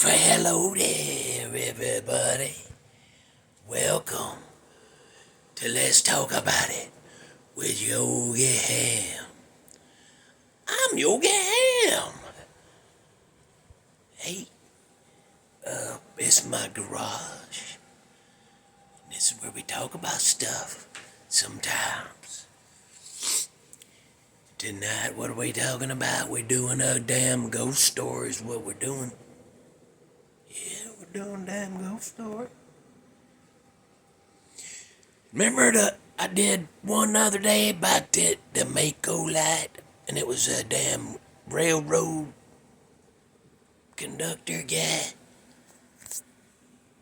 Hello there, everybody. Welcome to Let's Talk About It with Yogi Hamm. I'm Yogi Hamm. Hey, it's my garage. This is where we talk about stuff sometimes. Tonight, what are we talking about? We're doing a damn ghost story is what we're doing. Yeah, we're doing a damn ghost story. Remember I did one the other day about the Mako light, and it was a damn railroad conductor guy.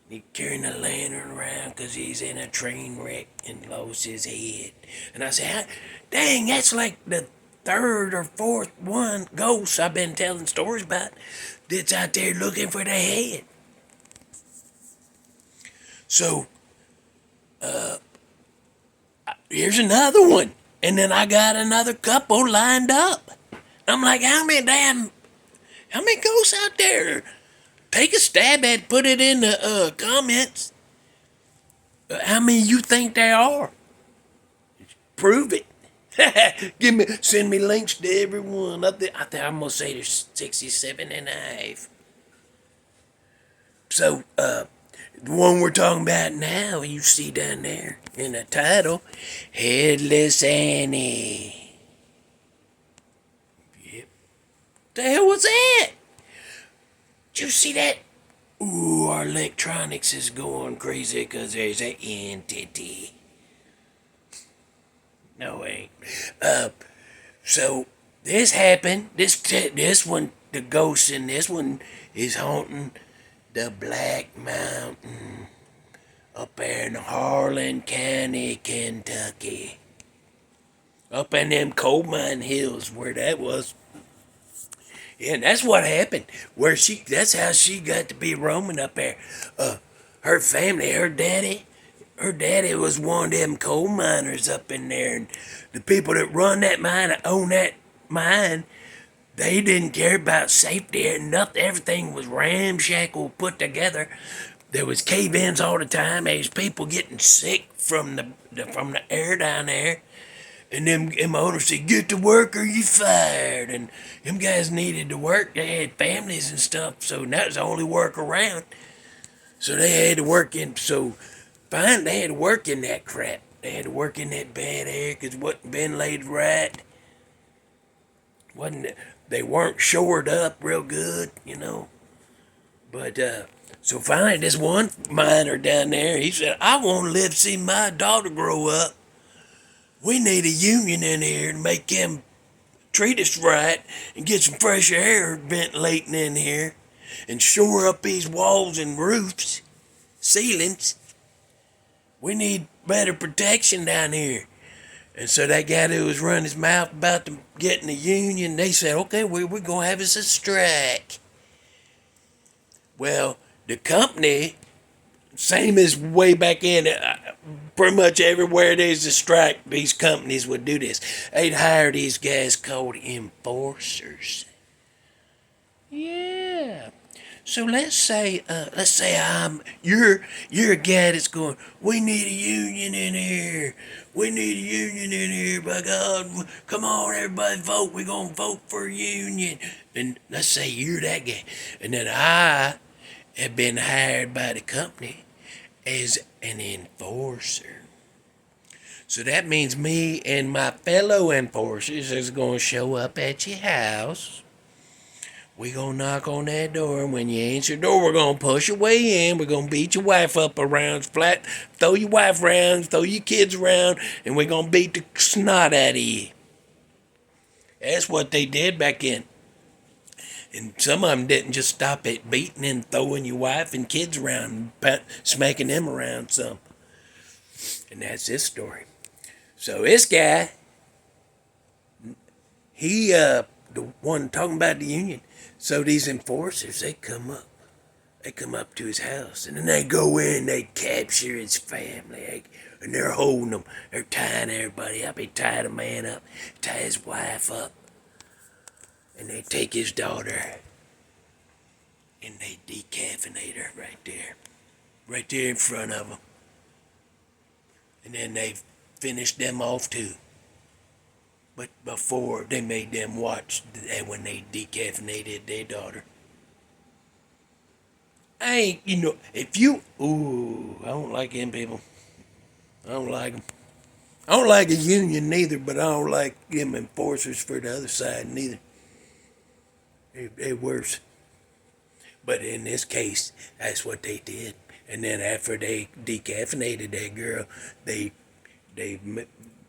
He carrying a lantern around because he's in a train wreck and lost his head. And I said, dang, that's like the third or fourth one ghost I've been telling stories about that's out there looking for their head. So, here's another one. And then I got another couple lined up. I'm like, how many ghosts out there? Take a stab at it, put it in the comments. How many you think there are? Prove it. Send me links to everyone. I think I'm gonna say there's 67 and a half. So, the one we're talking about now, you see down there in the title, Headless Annie. Yep. The hell was that? Did you see that? Ooh, our electronics is going crazy because there's an entity. No, it ain't. So this happened. This one, the ghost in this one is haunting the Black Mountain up there in Harland County, Kentucky. Up in them coal mine hills where that was. Yeah, and that's what happened. That's how she got to be roaming up there. Her family, her daddy was one of them coal miners up in there, and the people that run that mine, own that mine, they didn't care about safety or nothing. Everything was ramshackle put together. There was cave-ins all the time. There was people getting sick from the air down there. And them owners said, get to work or you fired. And them guys needed to work. They had families and stuff, so that was the only work around. So they had to work in, fine, they had to work in that crap. They had to work in that bad air because it wasn't been laid right. They weren't shored up real good, But, so finally, this one miner down there, he said, I want to live to see my daughter grow up. We need a union in here to make them treat us right and get some fresh air ventilating in here and shore up these walls and roofs, ceilings. We need better protection down here. And so that guy that was running his mouth about getting the union, they said, okay, we're going to have us a strike. Well, the company, same as way back in, pretty much everywhere there's a strike, these companies would do this. They'd hire these guys called enforcers. Yeah. So let's say you're a guy that's going, we need a union in here. We need a union in here, by God. Come on, everybody vote. We're going to vote for a union. And let's say you're that guy. And then I have been hired by the company as an enforcer. So that means me and my fellow enforcers is going to show up at your house. We're going to knock on that door, and when you answer the door, we're going to push your way in. We're going to beat your wife up around flat, throw your wife around, throw your kids around, and we're going to beat the snot out of you. That's what they did back then. And some of them didn't just stop at beating and throwing your wife and kids around, smacking them around some. And that's this story. So this guy, he, the one talking about the union, so these enforcers, they come up to his house, and then they go in, they capture his family, and they're holding them, they're tying everybody up. They tie the man up, tie his wife up, and they take his daughter. and they decaffeinate her right there in front of them. And then they finished them off too. But before, they made them watch that when they decaffeinated their daughter. I ain't, if you, I don't like them people. I don't like them. I don't like a union neither, but I don't like them enforcers for the other side neither. They're worse. But in this case, that's what they did. And then after they decaffeinated that girl, they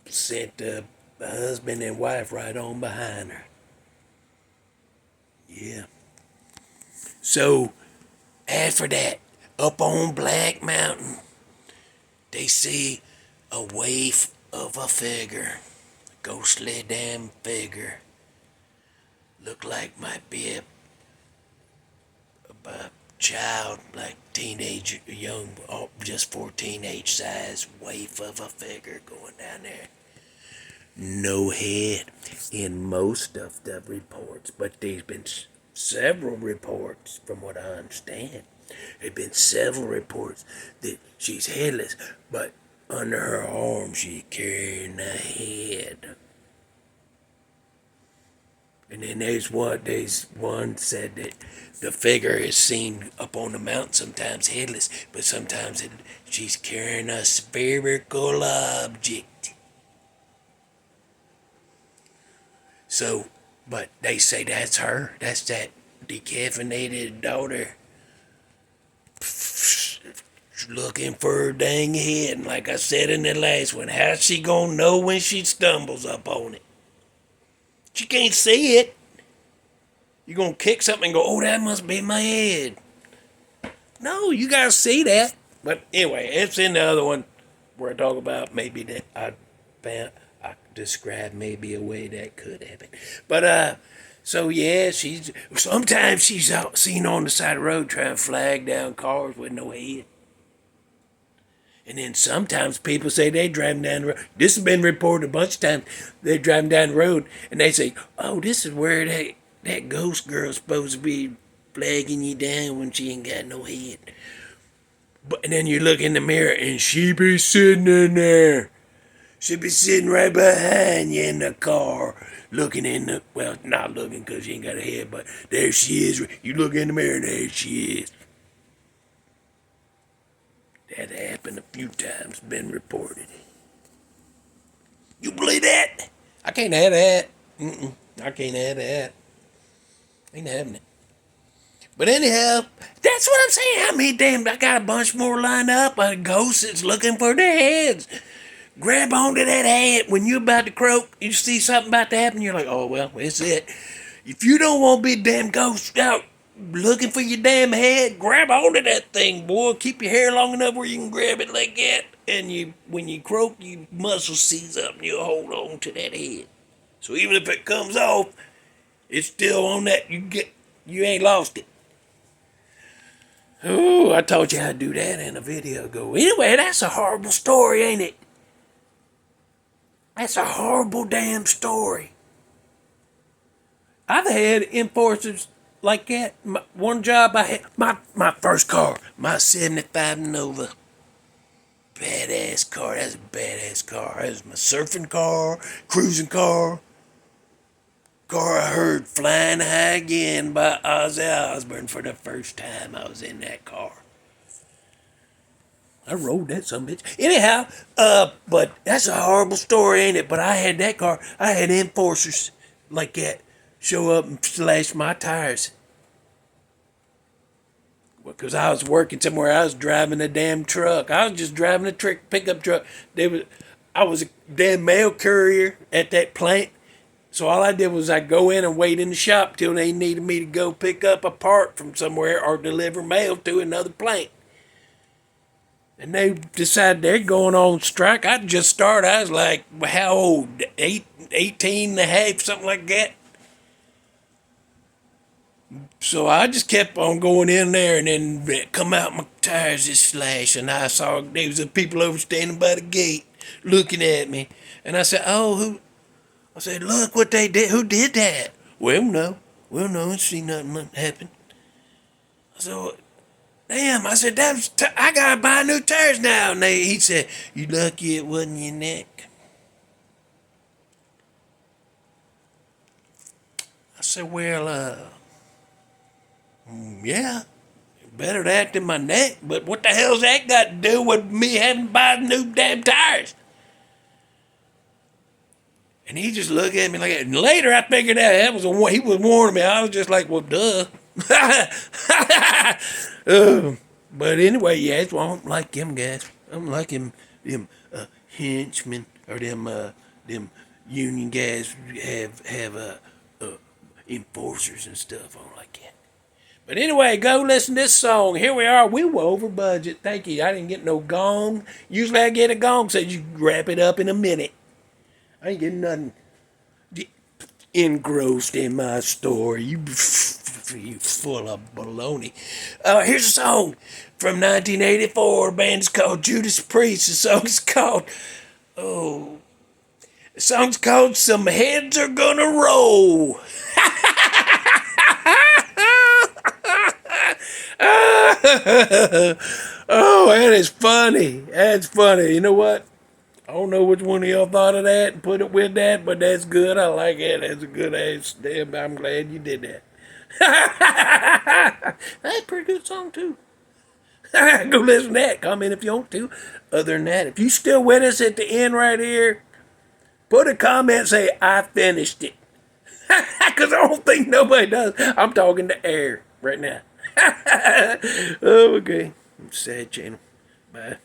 sent the husband and wife right on behind her. Yeah. So after that, up on Black Mountain, they see a waif of a figure, a ghostly damn figure. Look like might be a child, like teenage, young, just 14-age size waif of a figure going down there. No head in most of the reports, but there's been several reports, from what I understand. There's been several reports that she's headless, but under her arm she's carrying a head. And then there's one said that the figure is seen up on the mountain, sometimes headless, but sometimes she's carrying a spherical object. So, but they say that's her. That's that decaffeinated daughter looking for her dang head. And like I said in the last one, how's she gonna know when she stumbles up on it? She can't see it. You're gonna kick something and go, oh, that must be my head. No, you gotta see that. But anyway, it's in the other one where I talk about maybe that I described maybe a way that could happen. But so yeah, sometimes she's out seen on the side of the road trying to flag down cars with no head. And then sometimes people say they driving down the road. This has been reported a bunch of times. They're driving down the road and they say, oh, this is where that ghost girl's supposed to be flagging you down when she ain't got no head. And then you look in the mirror and she be sitting in there. She be sitting right behind you in the car, looking not looking because she ain't got a head, but there she is. You look in the mirror and there she is. That happened a few times, been reported. You believe that? I can't have that. I can't have that. Ain't having it. But anyhow, that's what I'm saying. I mean, damn, I got a bunch more lined up. A ghost that's looking for their heads. Grab onto that head when you're about to croak. You see something about to happen, you're like, oh, well, it's it. If you don't want to be a damn ghost out looking for your damn head, grab onto that thing, boy. Keep your hair long enough where you can grab it like that. And when you croak, your muscles seize up and you'll hold on to that head. So even if it comes off, it's still on that. You ain't lost it. Oh, I taught you how to do that in a video ago. Anyway, that's a horrible story, ain't it? That's a horrible damn story. I've had enforcers like that. One job I had, my first car, my 75 Nova. Badass car. That's a badass car. That was my surfing car, cruising car. Car I heard Flying High Again by Ozzy Osbourne for the first time I was in that car. I rode that some bitch. Anyhow, but that's a horrible story, ain't it? But I had that car. I had enforcers like that show up and slash my tires. Because I was working somewhere. I was driving a damn truck. I was just driving a pickup truck. I was a damn mail courier at that plant. So all I did was I go in and wait in the shop till they needed me to go pick up a part from somewhere or deliver mail to another plant. And they decided they're going on strike. I just started. I was like, how old? 18 and a half, something like that. So I just kept on going in there and then come out, my tires just slashed. And I saw there was people over standing by the gate looking at me. And I said, oh, who? I said, look what they did. Who did that? Well, no. I didn't see nothing happen. So, damn, I said, I gotta buy new tires now. And he said, you lucky it wasn't your neck. I said, well, yeah, better that than my neck. But what the hell's that got to do with me having to buy new damn tires? And he just looked at me like that. And later I figured out he was warning me. I was just like, well, duh. But anyway, yeah, I don't like them guys. I don't like them henchmen or them union guys have enforcers and stuff. I don't like that. But anyway, go listen to this song. Here we are. We were over budget. Thank you. I didn't get no gong. Usually I get a gong, so you wrap it up in a minute. I ain't getting nothing engrossed in my story. You full of baloney. Here's a song from 1984. The band's called Judas Priest. The song's called, Some Heads Are Gonna Roll. Oh, that is funny. That's funny. You know what? I don't know which one of y'all thought of that and put it with that, but that's good. I like it. That's a good ass. Damn, I'm glad you did that. That's a pretty good song, too. Go listen to that. Comment if you want to. Other than that, if you still with us at the end right here, put a comment, say, I finished it. Because I don't think nobody does. I'm talking to air right now. Oh, okay. Sad channel. Bye.